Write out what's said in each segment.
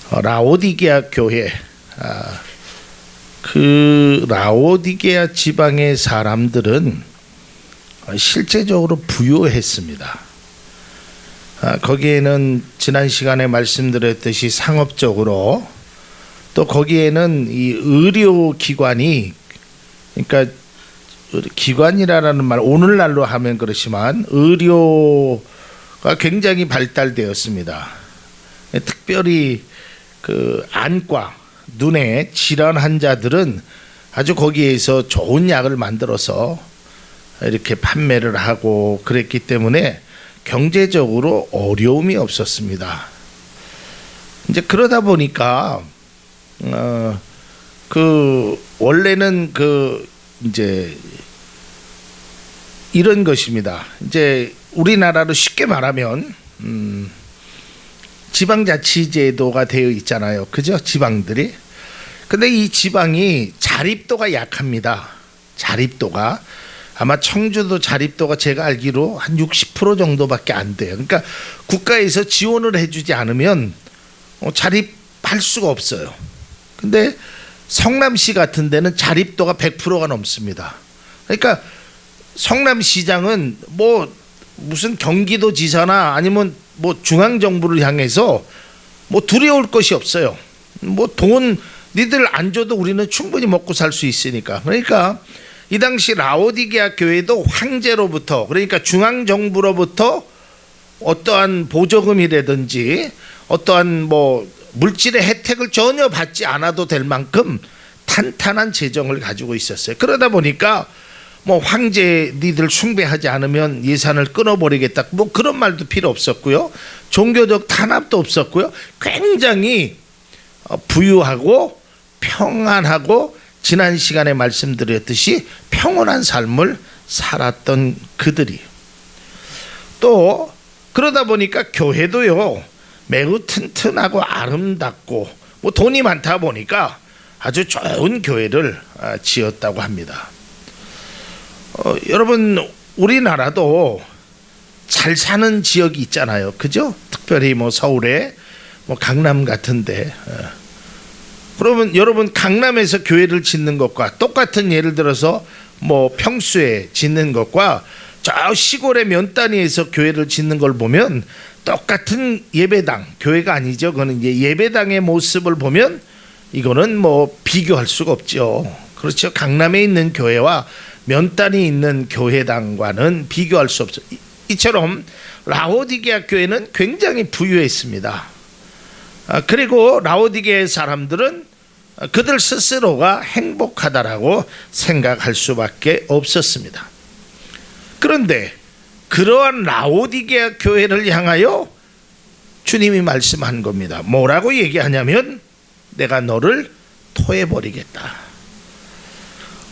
라오디게아 교회, 그 라오디게아 지방의 사람들은 실제적으로 부유했습니다. 거기에는 지난 시간에 말씀드렸듯이 상업적으로, 또 거기에는 이 의료기관이, 그러니까 기관이라는 말 오늘날로 하면 그렇지만 의료가 굉장히 발달되었습니다. 특별히 그 안과, 눈의 질환 환자들은 아주 거기에서 좋은 약을 만들어서 이렇게 판매를 하고 그랬기 때문에 경제적으로 어려움이 없었습니다. 이제 그러다 보니까 그 원래는 그 이제 이런 것입니다. 이제 우리나라로 쉽게 말하면 지방자치제도가 되어 있잖아요. 그죠? 지방들이. 근데 이 지방이 자립도가 약합니다. 자립도가. 아마 청주도 자립도가 제가 알기로 한 60% 정도밖에 안 돼요. 그러니까 국가에서 지원을 해주지 않으면 자립할 수가 없어요. 근데 성남시 같은 데는 자립도가 100%가 넘습니다. 그러니까 성남시장은 뭐 무슨 경기도지사나 아니면 뭐 중앙정부를 향해서 뭐 두려울 것이 없어요. 뭐 돈 니들 안 줘도 우리는 충분히 먹고 살 수 있으니까. 그러니까 이 당시 라오디게아 교회도 황제로부터, 그러니까 중앙정부로부터 어떠한 보조금이라든지 어떠한 뭐 물질의 혜택을 전혀 받지 않아도 될 만큼 탄탄한 재정을 가지고 있었어요. 그러다 보니까 뭐 황제 니들 숭배하지 않으면 예산을 끊어버리겠다, 뭐 그런 말도 필요 없었고요. 종교적 탄압도 없었고요. 굉장히 부유하고 평안하고 지난 시간에 말씀드렸듯이 평온한 삶을 살았던 그들이, 또 그러다 보니까 교회도요 매우 튼튼하고 아름답고 뭐 돈이 많다 보니까 아주 좋은 교회를 지었다고 합니다. 여러분, 우리나라도 잘 사는 지역이 있잖아요. 그죠? 특별히 뭐 서울에 뭐 강남 같은데, 그러면 여러분 강남에서 교회를 짓는 것과 똑같은, 예를 들어서 뭐 평수에 짓는 것과 저 시골의 면 단위에서 교회를 짓는 걸 보면 똑같은 예배당, 교회가 아니죠. 그거는 이제 예배당의 모습을 보면 이거는 뭐 비교할 수가 없죠. 그렇죠. 강남에 있는 교회와 면 단위 있는 교회당과는 비교할 수 없어요. 이처럼 라오디게아 교회는 굉장히 부유했습니다. 그리고 라오디게아 사람들은 그들 스스로가 행복하다라고 생각할 수밖에 없었습니다. 그런데 그러한 라오디게아 교회를 향하여 주님이 말씀한 겁니다. 뭐라고 얘기하냐면 내가 너를 토해버리겠다.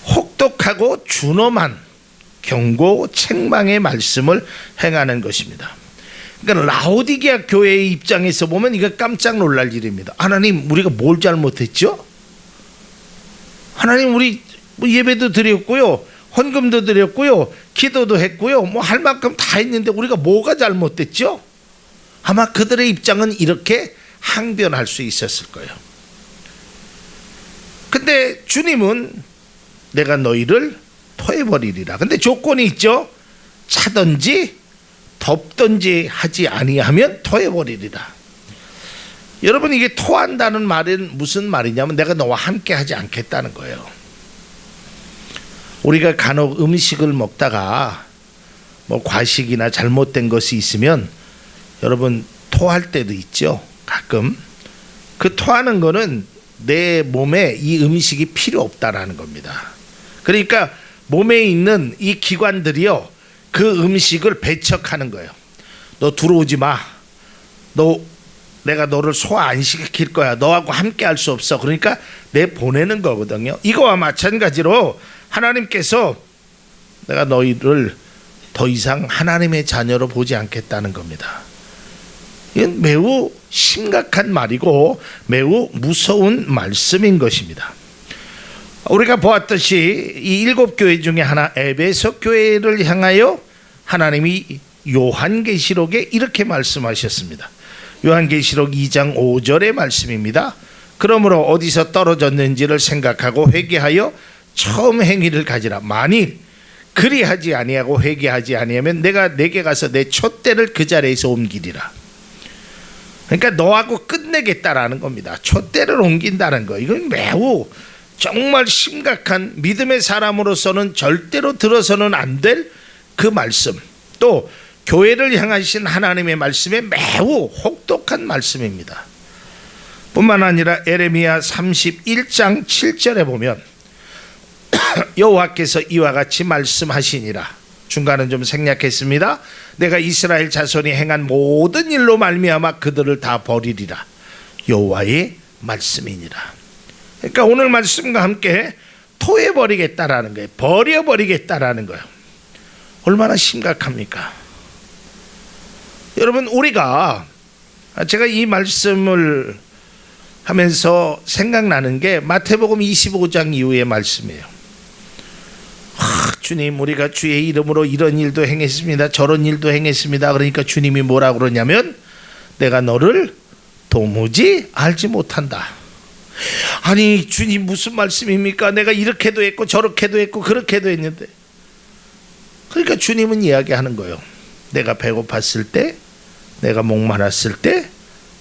혹독하고 준엄한 경고, 책망의 말씀을 행하는 것입니다. 그러니까 라오디게아 교회의 입장에서 보면 이거 깜짝 놀랄 일입니다. 하나님, 우리가 뭘 잘못했죠? 하나님, 우리 뭐 예배도 드렸고요, 헌금도 드렸고요, 기도도 했고요, 뭐 할 만큼 다 했는데 우리가 뭐가 잘못됐죠? 아마 그들의 입장은 이렇게 항변할 수 있었을 거예요. 근데 주님은 내가 너희를 토해버리리라. 근데 조건이 있죠. 차든지 덮든지 하지 아니하면 토해버리리라. 여러분, 이게 토한다는 말은 무슨 말이냐면 내가 너와 함께 하지 않겠다는 거예요. 우리가 간혹 음식을 먹다가 뭐 과식이나 잘못된 것이 있으면 여러분 토할 때도 있죠. 가끔 그 토하는 거는 내 몸에 이 음식이 필요 없다라는 겁니다. 그러니까 몸에 있는 이 기관들이요 그 음식을 배척하는 거예요. 너 들어오지 마. 내가 너를 소화 안 시킬 거야. 너하고 함께 할 수 없어. 그러니까 내 보내는 거거든요. 이거와 마찬가지로 하나님께서 내가 너희를 더 이상 하나님의 자녀로 보지 않겠다는 겁니다. 이건 매우 심각한 말이고 매우 무서운 말씀인 것입니다. 우리가 보았듯이 이 7교회 중에 하나 에베소 교회를 향하여 하나님이 요한계시록에 이렇게 말씀하셨습니다. 요한계시록 2장 5절의 말씀입니다. 그러므로 어디서 떨어졌는지를 생각하고 회개하여 처음 행위를 가지라. 만일 그리하지 아니하고 회개하지 아니하면 내가 내게 가서 내 촛대를 그 자리에서 옮기리라. 그러니까 너하고 끝내겠다라는 겁니다. 촛대를 옮긴다는 거, 이건 매우 정말 심각한, 믿음의 사람으로서는 절대로 들어서는 안 될 그 말씀, 또 교회를 향하신 하나님의 말씀에 매우 혹독한 말씀입니다. 뿐만 아니라 에레미야 31장 7절에 보면 여호와께서 이와 같이 말씀하시니라. 중간은 좀 생략했습니다. 내가 이스라엘 자손이 행한 모든 일로 말미암아 그들을 다 버리리라. 여호와의 말씀이니라. 그러니까 오늘 말씀과 함께 토해버리겠다라는 거예요. 버려버리겠다라는 거예요. 얼마나 심각합니까? 여러분, 우리가, 제가 이 말씀을 하면서 생각나는 게 마태복음 25장 이후의 말씀이에요. 주님, 우리가 주의 이름으로 이런 일도 행했습니다, 저런 일도 행했습니다. 그러니까 주님이 뭐라고 그러냐면 내가 너를 도무지 알지 못한다. 아니 주님, 무슨 말씀입니까? 내가 이렇게도 했고 저렇게도 했고 그렇게도 했는데. 그러니까 주님은 이야기하는 거예요. 내가 배고팠을 때, 내가 목말랐을 때,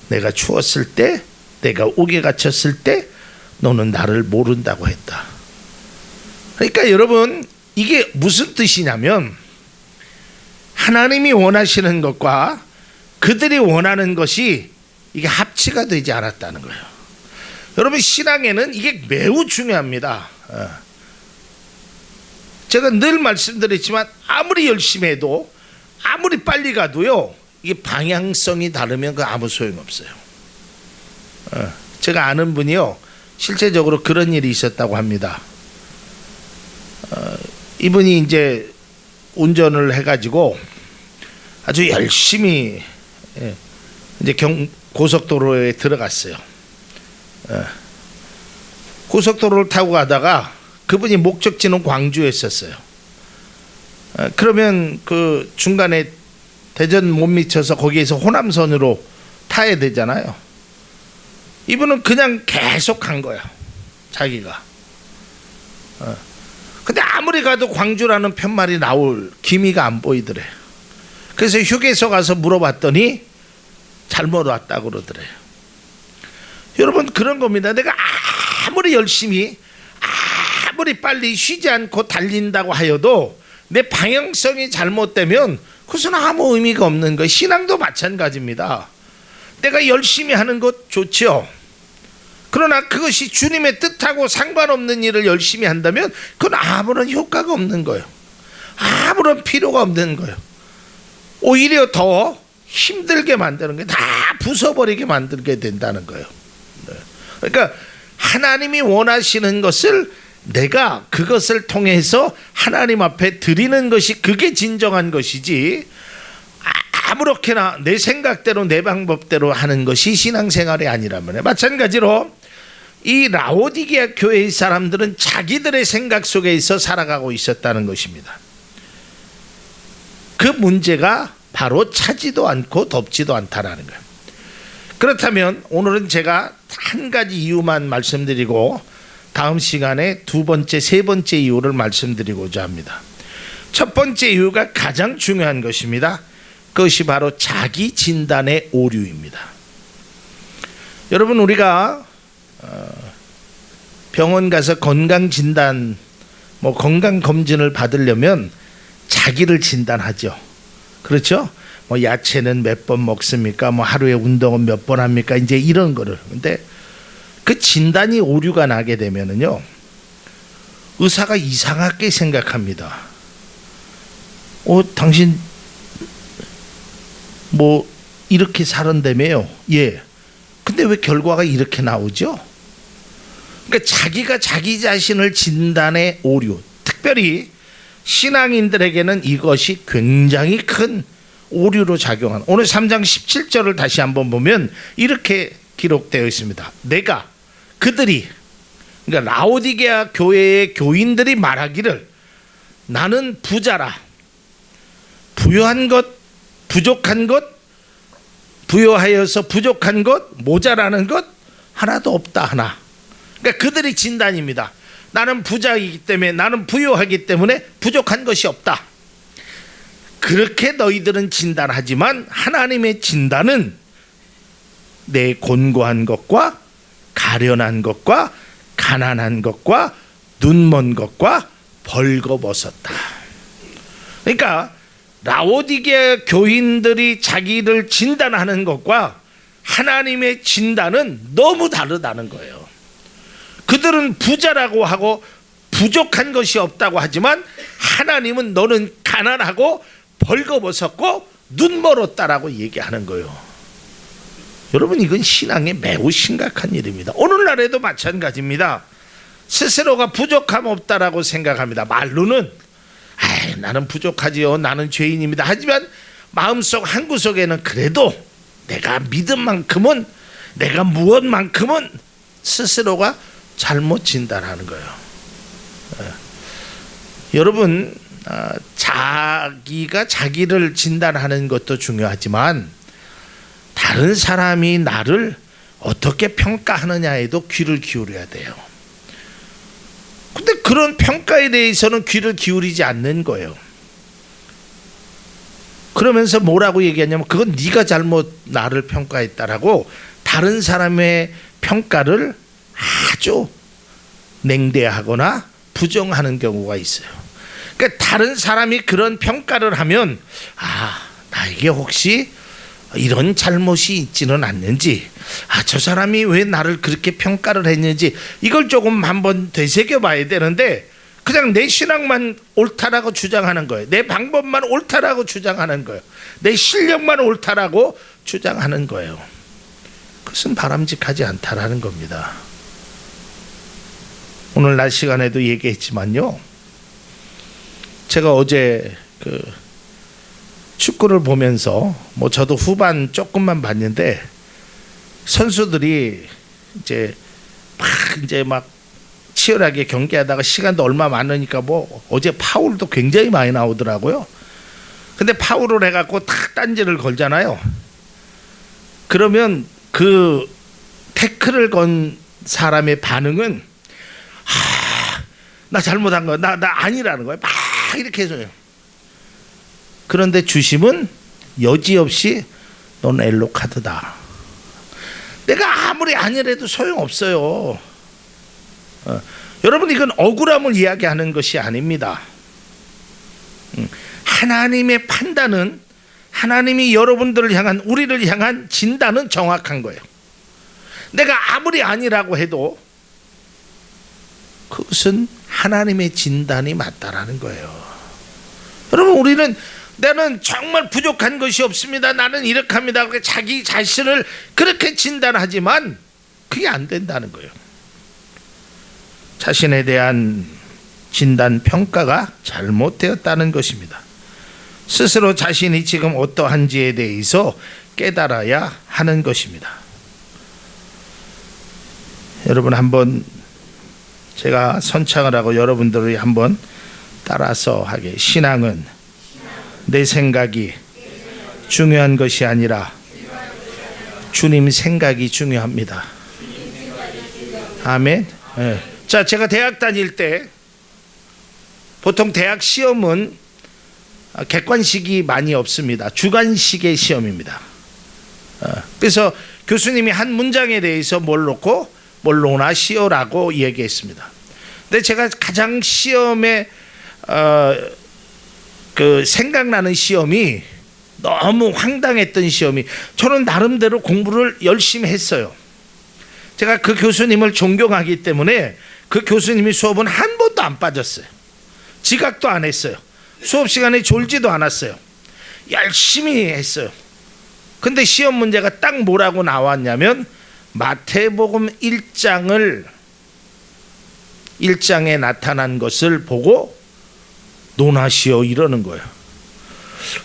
내가 추웠을 때, 내가 옥에 갇혔을 때 너는 나를 모른다고 했다. 그러니까 여러분, 이게 무슨 뜻이냐면 하나님이 원하시는 것과 그들이 원하는 것이 이게 합치가 되지 않았다는 거예요. 여러분, 신앙에는 이게 매우 중요합니다. 제가 늘 말씀드렸지만 아무리 열심히 해도, 아무리 빨리 가도요, 이게 방향성이 다르면 그 아무 소용없어요. 제가 아는 분이요, 실제적으로 그런 일이 있었다고 합니다. 이분이 이제 운전을 해가지고 아주 열심히 이제 고속도로에 들어갔어요. 고속도로를 타고 가다가 그분이 목적지는 광주였었어요. 그러면 그 중간에 대전 못 미쳐서 거기에서 호남선으로 타야 되잖아요. 이분은 그냥 계속 간 거야, 자기가. 근데 아무리 가도 광주라는 편말이 나올 기미가 안 보이더래. 그래서 휴게소 가서 물어봤더니 잘못 왔다고 그러더래요. 여러분, 그런 겁니다. 내가 아무리 열심히, 아무리 빨리 쉬지 않고 달린다고 하여도 내 방향성이 잘못되면 그것은 아무 의미가 없는 거예요. 신앙도 마찬가지입니다. 내가 열심히 하는 것 좋죠. 그러나 그것이 주님의 뜻하고 상관없는 일을 열심히 한다면 그건 아무런 효과가 없는 거예요. 아무런 필요가 없는 거예요. 오히려 더 힘들게 만드는 거예요. 다 부숴버리게 만들게 된다는 거예요. 그러니까 하나님이 원하시는 것을 내가 그것을 통해서 하나님 앞에 드리는 것이, 그게 진정한 것이지, 아무렇게나 내 생각대로 내 방법대로 하는 것이 신앙생활이 아니라면. 마찬가지로 이 라오디게아 교회의 사람들은 자기들의 생각 속에서 살아가고 있었다는 것입니다. 그 문제가 바로 차지도 않고 덥지도 않다라는 거예요. 그렇다면 오늘은 제가 한 가지 이유만 말씀드리고 다음 시간에 두 번째, 세 번째 이유를 말씀드리고자 합니다. 첫 번째 이유가 가장 중요한 것입니다. 그것이 바로 자기 진단의 오류입니다. 여러분, 우리가 병원 가서 건강 진단, 건강 검진을 받으려면 자기를 진단하죠. 그렇죠? 야채는 몇 번 먹습니까? 하루에 운동은 몇 번 합니까? 이제 이런 거를. 근데 그 진단이 오류가 나게 되면은요, 의사가 이상하게 생각합니다. 당신 이렇게 살았다며요? 예. 근데 왜 결과가 이렇게 나오죠? 그러니까 자기가 자기 자신을 진단의 오류, 특별히 신앙인들에게는 이것이 굉장히 큰 오류로 작용하는, 오늘 3장 17절을 다시 한번 보면 이렇게 기록되어 있습니다. 내가, 그들이, 그러니까 라오디게아 교회의 교인들이 말하기를 나는 부자라, 부유한 것, 부족한 것, 부여하여서 부족한 것, 모자라는 것 하나도 없다 하나. 그러니까 그들이 진단입니다. 나는 부자이기 때문에, 나는 부유하기 때문에 부족한 것이 없다. 그렇게 너희들은 진단하지만 하나님의 진단은 내 곤고한 것과 가련한 것과 가난한 것과 눈먼 것과 벌거벗었다. 그러니까 라오디게 교인들이 자기를 진단하는 것과 하나님의 진단은 너무 다르다는 거예요. 그들은 부자라고 하고 부족한 것이 없다고 하지만 하나님은 너는 가난하고 벌거벗었고 눈멀었다라고 얘기하는 거예요. 여러분, 이건 신앙에 매우 심각한 일입니다. 오늘날에도 마찬가지입니다. 스스로가 부족함 없다라고 생각합니다. 말로는 나는 부족하지요, 나는 죄인입니다. 하지만 마음속 한구석에는 그래도 내가 믿은 만큼은, 내가 무엇만큼은 스스로가 잘못 진단하는 거예요. 여러분, 자기가 자기를 진단하는 것도 중요하지만 다른 사람이 나를 어떻게 평가하느냐에도 귀를 기울여야 돼요. 근데 그런 평가에 대해서는 귀를 기울이지 않는 거예요. 그러면서 뭐라고 얘기하냐면 그건 네가 잘못 나를 평가했다라고 다른 사람의 평가를 아주 냉대하거나 부정하는 경우가 있어요. 그러니까 다른 사람이 그런 평가를 하면 나에게 혹시 이런 잘못이 있지는 않는지, 저 사람이 왜 나를 그렇게 평가를 했는지 이걸 조금 한번 되새겨 봐야 되는데 그냥 내 신앙만 옳다라고 주장하는 거예요. 내 방법만 옳다라고 주장하는 거예요. 내 실력만 옳다라고 주장하는 거예요. 그것은 바람직하지 않다라는 겁니다. 오늘 낮 시간에도 얘기했지만요, 제가 어제 축구를 보면서 저도 후반 조금만 봤는데 선수들이 이제 막 치열하게 경기하다가 시간도 얼마 많으니까 어제 파울도 굉장히 많이 나오더라고요. 근데 파울을 해갖고 탁 딴지를 걸잖아요. 그러면 그 태클을 건 사람의 반응은 나 잘못한 거야, 나 아니라는 거예요. 막 이렇게 해서요. 그런데 주심은 여지없이 넌 옐로 카드다. 내가 아무리 아니래도 소용없어요. 여러분, 이건 억울함을 이야기하는 것이 아닙니다. 하나님의 판단은, 하나님이 여러분들을 향한, 우리를 향한 진단은 정확한 거예요. 내가 아무리 아니라고 해도 그것은 하나님의 진단이 맞다라는 거예요. 여러분, 우리는 나는 정말 부족한 것이 없습니다, 나는 이렇게 합니다, 자기 자신을 그렇게 진단하지만 그게 안 된다는 거예요. 자신에 대한 진단 평가가 잘못되었다는 것입니다. 스스로 자신이 지금 어떠한지에 대해서 깨달아야 하는 것입니다. 여러분, 한번 제가 선창을 하고 여러분들이 한번 따라서 하게. 신앙은 내 생각이 중요한 것이 아니라 주님 생각이 중요합니다. 아멘. 네. 자, 제가 대학 다닐 때 보통 대학 시험은 객관식이 많이 없습니다. 주관식의 시험입니다. 그래서 교수님이 한 문장에 대해서 뭘 놓고 뭘 논하시오라고 얘기했습니다. 근데 제가 가장 시험에 생각나는 시험이, 너무 황당했던 시험이, 저는 나름대로 공부를 열심히 했어요. 제가 그 교수님을 존경하기 때문에 그 교수님이 수업은 한 번도 안 빠졌어요. 지각도 안 했어요. 수업 시간에 졸지도 않았어요. 열심히 했어요. 근데 시험 문제가 딱 뭐라고 나왔냐면 마태복음 1장에 나타난 것을 보고 논하시오 이러는 거예요.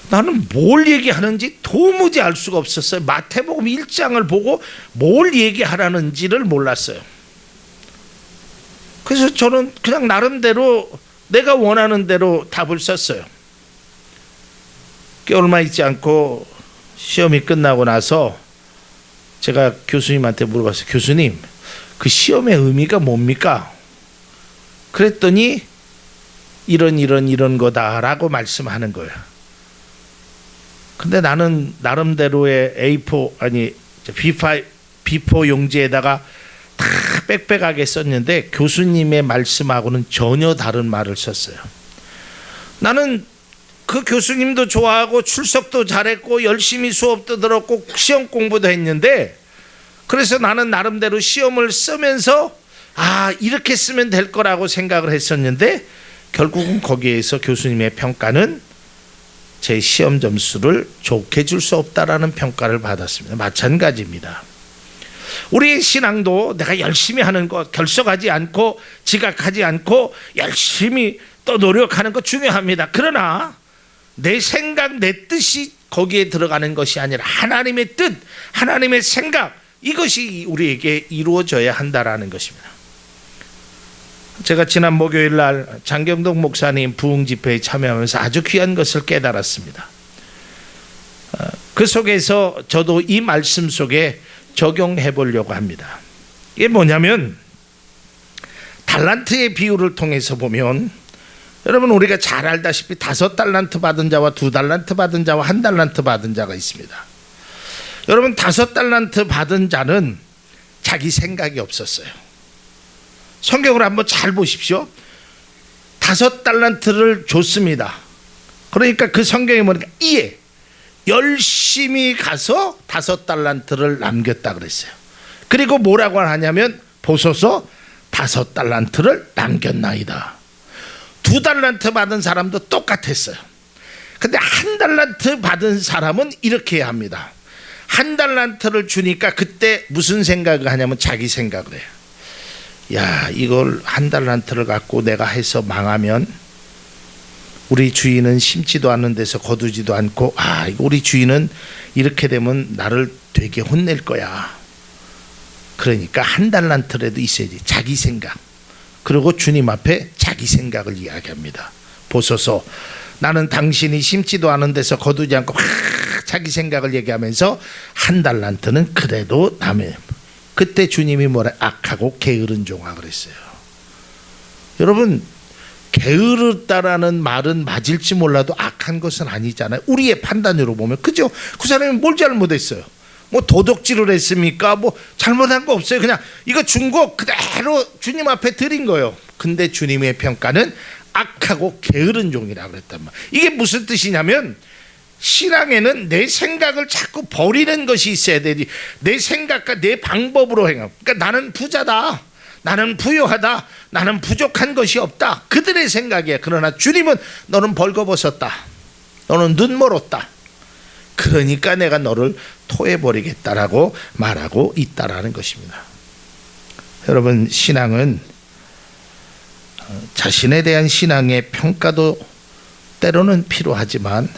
나는 뭘 얘기하는지 도무지 알 수가 없었어요. 마태복음 1장을 보고 뭘 얘기하라는지를 몰랐어요. 그래서 저는 그냥 나름대로 내가 원하는 대로 답을 썼어요. 얼마 있지 않고 시험이 끝나고 나서 제가 교수님한테 물어봤어요. 교수님, 그 시험의 의미가 뭡니까? 그랬더니 이런 거다라고 말씀하는 거예요. 근데 나는 나름대로의 B4 용지에다가 다 빽빽하게 썼는데 교수님의 말씀하고는 전혀 다른 말을 썼어요. 나는 그 교수님도 좋아하고 출석도 잘했고 열심히 수업도 들었고 시험 공부도 했는데, 그래서 나는 나름대로 시험을 쓰면서 이렇게 쓰면 될 거라고 생각을 했었는데, 결국은 거기에서 교수님의 평가는 제 시험 점수를 좋게 줄 수 없다라는 평가를 받았습니다. 마찬가지입니다. 우리의 신앙도 내가 열심히 하는 것, 결석하지 않고 지각하지 않고 열심히 또 노력하는 것 중요합니다. 그러나 내 생각, 내 뜻이 거기에 들어가는 것이 아니라 하나님의 뜻, 하나님의 생각, 이것이 우리에게 이루어져야 한다라는 것입니다. 제가 지난 목요일 날 장경동 목사님 부흥 집회에 참여하면서 아주 귀한 것을 깨달았습니다. 그 속에서 저도 이 말씀 속에 적용해 보려고 합니다. 이게 뭐냐면, 달란트의 비유를 통해서 보면, 여러분 우리가 잘 알다시피 5달란트 받은 자와 2달란트 받은 자와 1달란트 받은 자가 있습니다. 여러분 5달란트 받은 자는 자기 생각이 없었어요. 성경을 한번 잘 보십시오. 5달란트를 줬습니다. 그러니까 그 성경에 뭐니까 이에 열심히 가서 5달란트를 남겼다 그랬어요. 그리고 뭐라고 하냐면 보소서 5달란트를 남겼나이다. 2달란트 받은 사람도 똑같았어요. 근데 1달란트 받은 사람은 이렇게 해야 합니다. 1달란트를 주니까 그때 무슨 생각을 하냐면 자기 생각을 해요. 야, 이걸 1달란트를 갖고 내가 해서 망하면 우리 주인은 심지도 않는 데서 거두지도 않고, 이거 우리 주인은 이렇게 되면 나를 되게 혼낼 거야. 그러니까 1달란트라도 있어야지. 자기 생각. 그리고 주님 앞에 자기 생각을 이야기합니다. 보소서, 나는 당신이 심지도 않은 데서 거두지 않고 자기 생각을 얘기하면서 1달란트는 그래도 남의. 그때 주님이 뭐라? 악하고 게으른 종아 그랬어요. 여러분, 게으르다라는 말은 맞을지 몰라도 악한 것은 아니잖아요. 우리의 판단으로 보면. 그죠? 그 사람이 뭘 잘못했어요? 뭐 도둑질을 했습니까? 뭐 잘못한 거 없어요. 그냥 이거 준 거 그대로 주님 앞에 드린 거예요. 근데 주님의 평가는 악하고 게으른 종이라 그랬단 말이에요. 이게 무슨 뜻이냐면, 신앙에는 내 생각을 자꾸 버리는 것이 있어야 되지. 내 생각과 내 방법으로 행하고. 그러니까 나는 부자다, 나는 부유하다, 나는 부족한 것이 없다, 그들의 생각이야. 그러나 주님은 너는 벌거벗었다, 너는 눈 멀었다, 그러니까 내가 너를 토해버리겠다라고 말하고 있다라는 것입니다. 여러분, 신앙은 자신에 대한 신앙의 평가도 때로는 필요하지만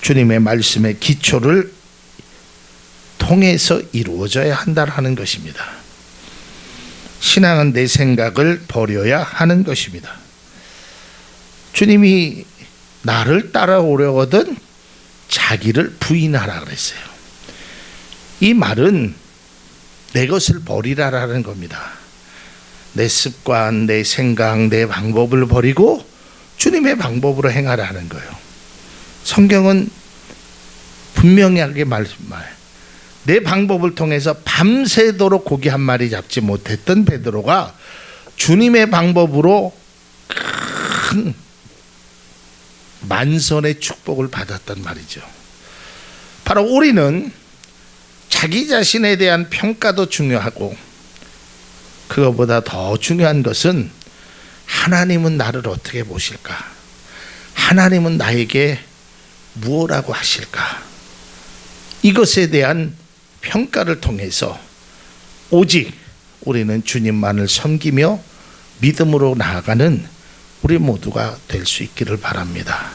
주님의 말씀의 기초를 통해서 이루어져야 한다는 것입니다. 신앙은 내 생각을 버려야 하는 것입니다. 주님이 나를 따라오려거든 자기를 부인하라 그랬어요. 이 말은 내 것을 버리라라는 겁니다. 내 습관, 내 생각, 내 방법을 버리고 주님의 방법으로 행하라는 거예요. 성경은 분명하게 말씀해요. 내 방법을 통해서 밤새도록 고기 한 마리 잡지 못했던 베드로가 주님의 방법으로 큰 만선의 축복을 받았단 말이죠. 바로 우리는 자기 자신에 대한 평가도 중요하고, 그것보다 더 중요한 것은 하나님은 나를 어떻게 보실까? 하나님은 나에게 무엇라고 하실까? 이것에 대한 평가를 통해서 오직 우리는 주님만을 섬기며 믿음으로 나아가는 우리 모두가 될 수 있기를 바랍니다.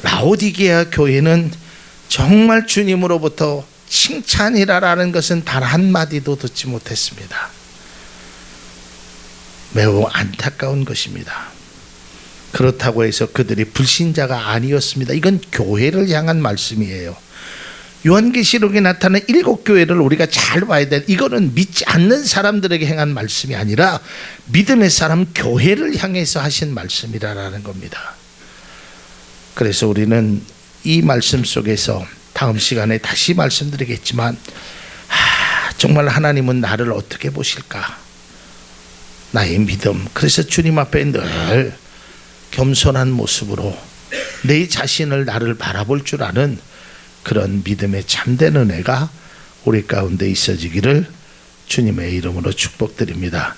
라오디게아 교회는 정말 주님으로부터 칭찬이라는 것은 단 한마디도 듣지 못했습니다. 매우 안타까운 것입니다. 그렇다고 해서 그들이 불신자가 아니었습니다. 이건 교회를 향한 말씀이에요. 요한계시록에 나타난 7교회를 우리가 잘 봐야 돼. 이거는 믿지 않는 사람들에게 행한 말씀이 아니라 믿음의 사람 교회를 향해서 하신 말씀이라는 겁니다. 그래서 우리는 이 말씀 속에서 다음 시간에 다시 말씀드리겠지만 정말 하나님은 나를 어떻게 보실까? 나의 믿음. 그래서 주님 앞에 늘 겸손한 모습으로 내 자신을 나를 바라볼 줄 아는 그런 믿음의 참된 은혜가 우리 가운데 있어지기를 주님의 이름으로 축복드립니다.